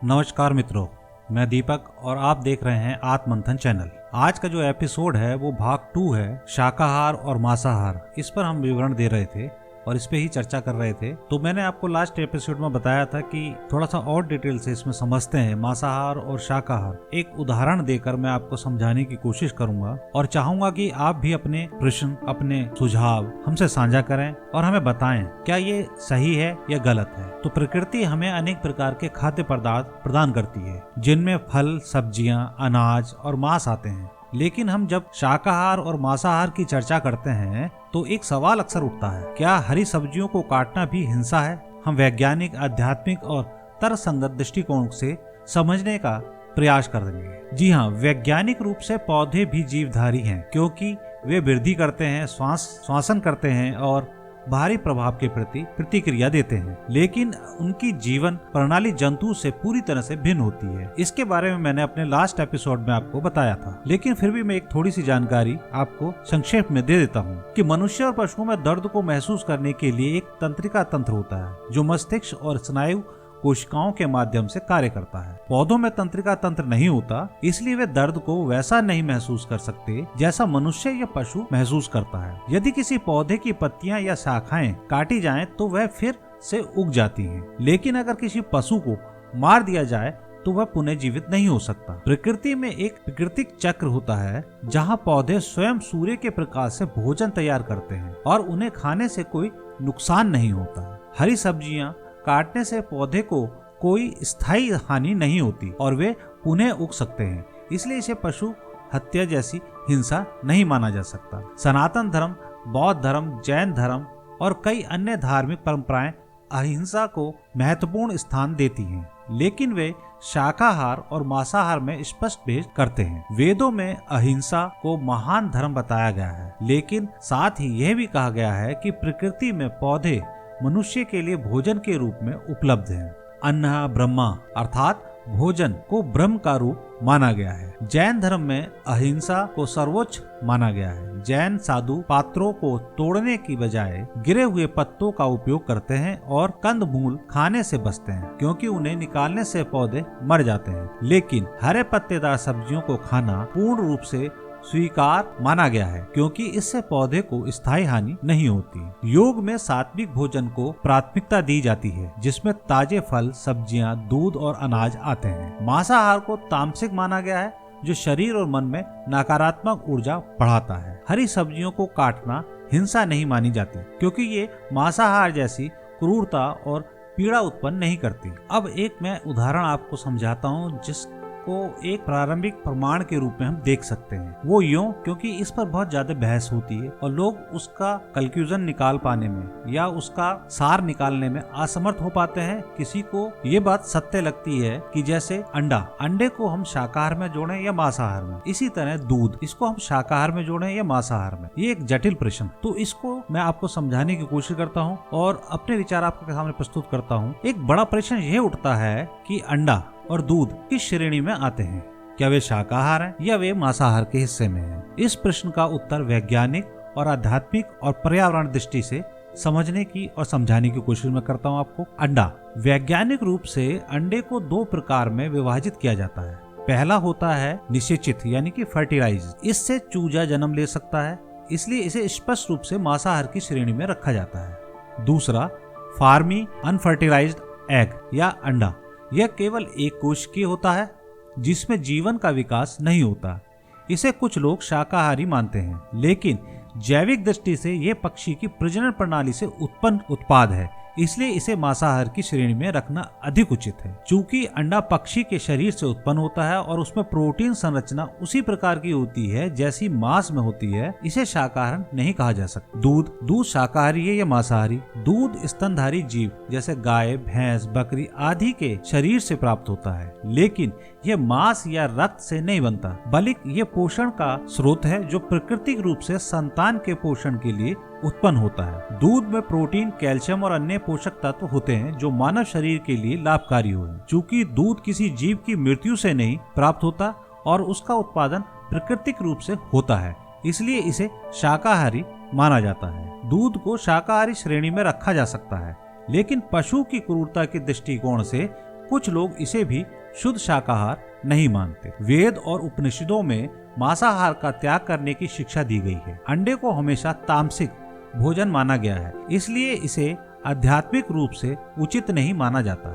नमस्कार मित्रों, मैं दीपक और आप देख रहे हैं आत्ममंथन चैनल। आज का जो एपिसोड है वो भाग 2 है, शाकाहार और मांसाहार। इस पर हम विवरण दे रहे थे और इस पे ही चर्चा कर रहे थे। तो मैंने आपको लास्ट एपिसोड में बताया था कि थोड़ा सा और डिटेल से इसमें समझते हैं मांसाहार और शाकाहार। एक उदाहरण देकर मैं आपको समझाने की कोशिश करूंगा और चाहूंगा कि आप भी अपने प्रश्न, अपने सुझाव हमसे साझा करें और हमें बताएं क्या ये सही है या गलत है। तो प्रकृति हमें अनेक प्रकार के खाद्य पदार्थ प्रदान करती है, जिनमें फल, सब्जियां, अनाज और मांस आते हैं। लेकिन हम जब शाकाहार और मांसाहार की चर्चा करते हैं तो एक सवाल अक्सर उठता है, क्या हरी सब्जियों को काटना भी हिंसा है? हम वैज्ञानिक, आध्यात्मिक और तर्कसंगत दृष्टिकोण से समझने का प्रयास करेंगे। जी हाँ, वैज्ञानिक रूप से पौधे भी जीवधारी हैं, क्योंकि वे वृद्धि करते हैं, श्वासन करते हैं और बाहरी प्रभाव के प्रति प्रतिक्रिया देते हैं। लेकिन उनकी जीवन प्रणाली जंतु से पूरी तरह से भिन्न होती है। इसके बारे में मैंने अपने लास्ट एपिसोड में आपको बताया था, लेकिन फिर भी मैं एक थोड़ी सी जानकारी आपको संक्षेप में दे देता हूँ कि मनुष्य और पशुओं में दर्द को महसूस करने के लिए एक तंत्रिका तंत्र होता है जो मस्तिष्क और स्नायु कोशिकाओं के माध्यम से कार्य करता है। पौधों में तंत्रिका तंत्र नहीं होता, इसलिए वे दर्द को वैसा नहीं महसूस कर सकते जैसा मनुष्य या पशु महसूस करता है। यदि किसी पौधे की पत्तियां या शाखाएं काटी जाएं तो वह फिर से उग जाती हैं। लेकिन अगर किसी पशु को मार दिया जाए तो वह पुनः जीवित नहीं हो सकता। प्रकृति में एक प्राकृतिक चक्र होता है जहाँ पौधे स्वयं सूर्य के प्रकाश से भोजन तैयार करते हैं और उन्हें खाने से कोई नुकसान नहीं होता। हरी सब्जियां काटने से पौधे को कोई स्थायी हानि नहीं होती और वे पुनः उग सकते हैं, इसलिए इसे पशु हत्या जैसी हिंसा नहीं माना जा सकता। सनातन धर्म, बौद्ध धर्म, जैन धर्म और कई अन्य धार्मिक परंपराएं अहिंसा को महत्वपूर्ण स्थान देती हैं, लेकिन वे शाकाहार और मांसाहार में स्पष्ट भेद करते हैं। वेदों में अहिंसा को महान धर्म बताया गया है, लेकिन साथ ही यह भी कहा गया है कि प्रकृति में पौधे मनुष्य के लिए भोजन के रूप में उपलब्ध हैं। अन्नः ब्रह्मा अर्थात भोजन को ब्रह्म का रूप माना गया है। जैन धर्म में अहिंसा को सर्वोच्च माना गया है। जैन साधु पात्रों को तोड़ने की बजाय गिरे हुए पत्तों का उपयोग करते हैं और कंदमूल खाने से बचते हैं, क्योंकि उन्हें निकालने से पौधे मर जाते हैं। लेकिन हरे पत्तेदार सब्जियों को खाना पूर्ण रूप से स्वीकार माना गया है, क्योंकि इससे पौधे को स्थायी हानि नहीं होती। योग में सात्विक भोजन को प्राथमिकता दी जाती है, जिसमें ताजे फल, सब्जियां, दूध और अनाज आते हैं। मांसाहार को तामसिक माना गया है, जो शरीर और मन में नकारात्मक ऊर्जा बढ़ाता है। हरी सब्जियों को काटना हिंसा नहीं मानी जाती, क्योंकि ये मांसाहार जैसी क्रूरता और पीड़ा उत्पन्न नहीं करती। अब एक मैं उदाहरण आपको समझाता हूँ जिसको एक प्रारंभिक प्रमाण के रूप में हम देख सकते हैं। वो यूं क्योंकि इस पर बहुत ज्यादा बहस होती है और लोग उसका कंक्लूजन निकाल पाने में या उसका सार निकालने में असमर्थ हो पाते हैं। किसी को ये बात सत्य लगती है कि जैसे अंडे को हम शाकाहार में जोड़ें या मांसाहार में, इसी तरह दूध, इसको हम शाकाहार में जोड़ें या मांसाहार में। ये एक जटिल प्रश्न, तो इसको मैं आपको समझाने की कोशिश करता हूँ और अपने विचार आपके सामने प्रस्तुत करता हूँ। एक बड़ा प्रश्न ये उठता है कि अंडा और दूध किस श्रेणी में आते हैं? क्या वे शाकाहार हैं या वे मांसाहार के हिस्से में हैं? इस प्रश्न का उत्तर वैज्ञानिक और आध्यात्मिक और पर्यावरण दृष्टि से समझने की और समझाने की कोशिश में करता हूँ आपको। अंडा, वैज्ञानिक रूप से अंडे को 2 प्रकार में विभाजित किया जाता है। पहला होता है निषेचित यानी कि फर्टिलाइज। इससे चूजा जन्म ले सकता है, इसलिए इसे स्पष्ट रूप से मांसाहार की श्रेणी में रखा जाता है। दूसरा फार्मी अनफर्टिलाइज्ड एग या अंडा, यह केवल एक कोशिकीय होता है जिसमें जीवन का विकास नहीं होता। इसे कुछ लोग शाकाहारी मानते हैं, लेकिन जैविक दृष्टि से यह पक्षी की प्रजनन प्रणाली से उत्पन्न उत्पाद है, इसलिए इसे मांसाहार की श्रेणी में रखना अधिक उचित है। चूंकि अंडा पक्षी के शरीर से उत्पन्न होता है और उसमें प्रोटीन संरचना उसी प्रकार की होती है जैसी मांस में होती है, इसे शाकाहार नहीं कहा जा सकता। दूध शाकाहारी है या मांसाहारी? दूध स्तनधारी जीव जैसे गाय, भैंस, बकरी आदि के शरीर से प्राप्त होता है, लेकिन यह मांस या रक्त से नहीं बनता, बल्कि यह पोषण का स्रोत है जो प्राकृतिक रूप से संतान के पोषण के लिए उत्पन्न होता है। दूध में प्रोटीन, कैल्शियम और अन्य पोषक तत्व होते हैं जो मानव शरीर के लिए लाभकारी हो। चूंकि दूध किसी जीव की मृत्यु से नहीं प्राप्त होता और उसका उत्पादन प्राकृतिक रूप से होता है, इसलिए इसे शाकाहारी माना जाता है। दूध को शाकाहारी श्रेणी में रखा जा सकता है, लेकिन पशु की क्रूरता के दृष्टिकोण से कुछ लोग इसे भी शुद्ध शाकाहार नहीं मानते। वेद और उपनिषदों में मांसाहार का त्याग करने की शिक्षा दी गई है। अंडे को हमेशा तामसिक भोजन माना गया है, इसलिए इसे आध्यात्मिक रूप से उचित नहीं माना जाता।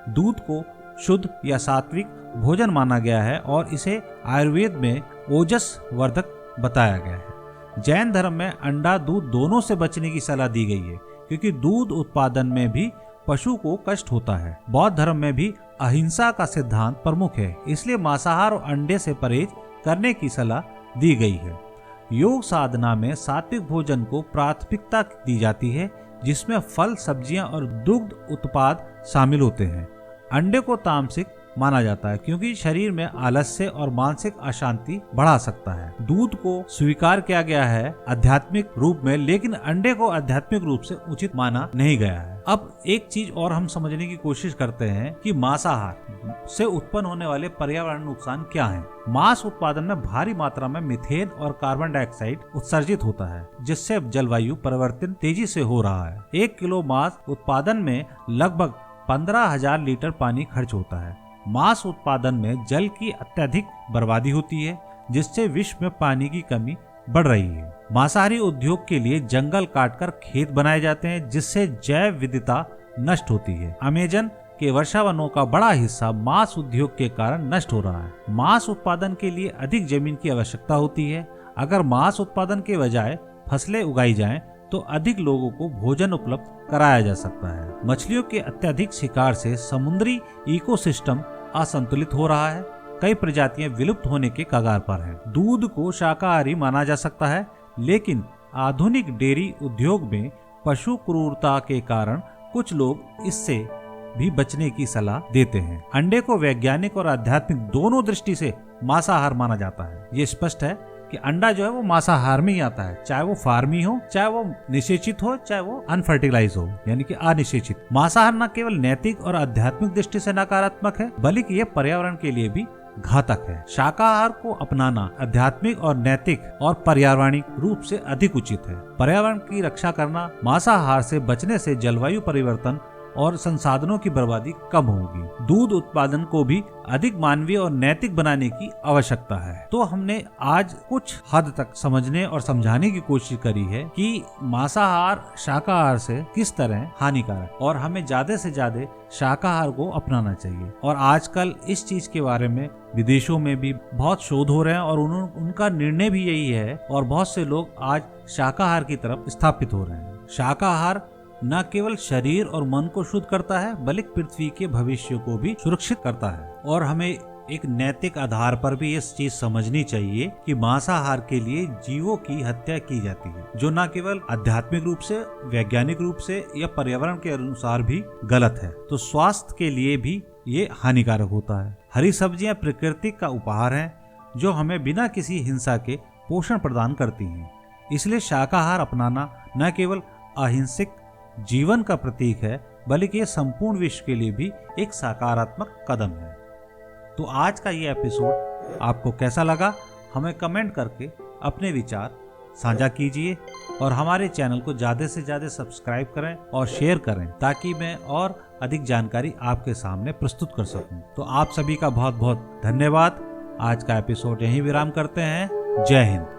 दूध को शुद्ध या सात्विक भोजन माना गया है और इसे आयुर्वेद में ओजस वर्धक बताया गया है। जैन धर्म में अंडा दूध दोनों से बचने की सलाह दी गई है, क्योंकि दूध उत्पादन में भी पशु को कष्ट होता है। बौद्ध धर्म में भी अहिंसा का सिद्धांत प्रमुख है, इसलिए मांसाहार और अंडे से परहेज करने की सलाह दी गई है। योग साधना में सात्विक भोजन को प्राथमिकता दी जाती है, जिसमें फल, सब्जियां और दुग्ध उत्पाद शामिल होते हैं। अंडे को तामसिक माना जाता है, क्योंकि शरीर में आलस्य और मानसिक अशांति बढ़ा सकता है। दूध को स्वीकार किया गया है आध्यात्मिक रूप में, लेकिन अंडे को आध्यात्मिक रूप से उचित माना नहीं गया है। अब एक चीज और हम समझने की कोशिश करते हैं कि मांसाहार से उत्पन्न होने वाले पर्यावरण नुकसान क्या हैं। मांस उत्पादन में भारी मात्रा में मीथेन और कार्बन डाइऑक्साइड उत्सर्जित होता है, जिससे जलवायु परिवर्तन तेजी से हो रहा है। 1 किलो मांस उत्पादन में लगभग 15,000 लीटर पानी खर्च होता है। मांस उत्पादन में जल की अत्यधिक बर्बादी होती है, जिससे विश्व में पानी की कमी बढ़ रही है। मांसाहारी उद्योग के लिए जंगल काटकर खेत बनाए जाते हैं, जिससे जैव विविधता नष्ट होती है। अमेजन के वर्षावनों का बड़ा हिस्सा मांस उद्योग के कारण नष्ट हो रहा है। मांस उत्पादन के लिए अधिक जमीन की आवश्यकता होती है। अगर मांस उत्पादन के बजाय फसलें उगाई जाएं, तो अधिक लोगों को भोजन उपलब्ध कराया जा सकता है। मछलियों के अत्यधिक शिकार से समुद्री इकोसिस्टम असंतुलित हो रहा है। कई प्रजातियां विलुप्त होने के कगार पर हैं। दूध को शाकाहारी माना जा सकता है, लेकिन आधुनिक डेयरी उद्योग में पशु क्रूरता के कारण कुछ लोग इससे भी बचने की सलाह देते हैं। अंडे को वैज्ञानिक और आध्यात्मिक दोनों दृष्टि से मांसाहार माना जाता है। ये स्पष्ट है कि अंडा जो है वो मांसाहार में ही आता है, चाहे वो फार्मी हो, चाहे वो निषेचित हो, चाहे वो अनफर्टिलाइज हो, यानी कि अनिषेचित। मांसाहार न केवल नैतिक और आध्यात्मिक दृष्टि से नकारात्मक है, बल्कि यह पर्यावरण के लिए भी घातक है। शाकाहार को अपनाना आध्यात्मिक और नैतिक और पर्यावरणिक रूप से अधिक उचित है। पर्यावरण की रक्षा करना, मांसाहार से बचने से जलवायु परिवर्तन और संसाधनों की बर्बादी कम होगी। दूध उत्पादन को भी अधिक मानवीय और नैतिक बनाने की आवश्यकता है। तो हमने आज कुछ हद तक समझने और समझाने की कोशिश करी है कि मांसाहार शाकाहार से किस तरह हानिकारक, और हमें ज्यादा से ज्यादा शाकाहार को अपनाना चाहिए। और आजकल इस चीज के बारे में विदेशों में भी बहुत शोध हो रहे हैं और उनका निर्णय भी यही है, और बहुत से लोग आज शाकाहार की तरफ स्थापित हो रहे हैं। शाकाहार न केवल शरीर और मन को शुद्ध करता है, बल्कि पृथ्वी के भविष्य को भी सुरक्षित करता है। और हमें एक नैतिक आधार पर भी ये चीज समझनी चाहिए कि मांसाहार के लिए जीवों की हत्या की जाती है, जो न केवल आध्यात्मिक रूप से, वैज्ञानिक रूप से या पर्यावरण के अनुसार भी गलत है, तो स्वास्थ्य के लिए भी ये हानिकारक होता है। हरी सब्जियां प्रकृति का उपहार हैं, जो हमें बिना किसी हिंसा के पोषण प्रदान करती हैं। इसलिए शाकाहार अपनाना न केवल अहिंसक जीवन का प्रतीक है, बल्कि ये संपूर्ण विश्व के लिए भी एक सकारात्मक कदम है। तो आज का ये एपिसोड आपको कैसा लगा, हमें कमेंट करके अपने विचार साझा कीजिए, और हमारे चैनल को ज़्यादा से ज़्यादा सब्सक्राइब करें और शेयर करें, ताकि मैं और अधिक जानकारी आपके सामने प्रस्तुत कर सकूं। तो आप सभी का बहुत बहुत धन्यवाद। आज का एपिसोड यहीं विराम करते हैं। जय हिंद।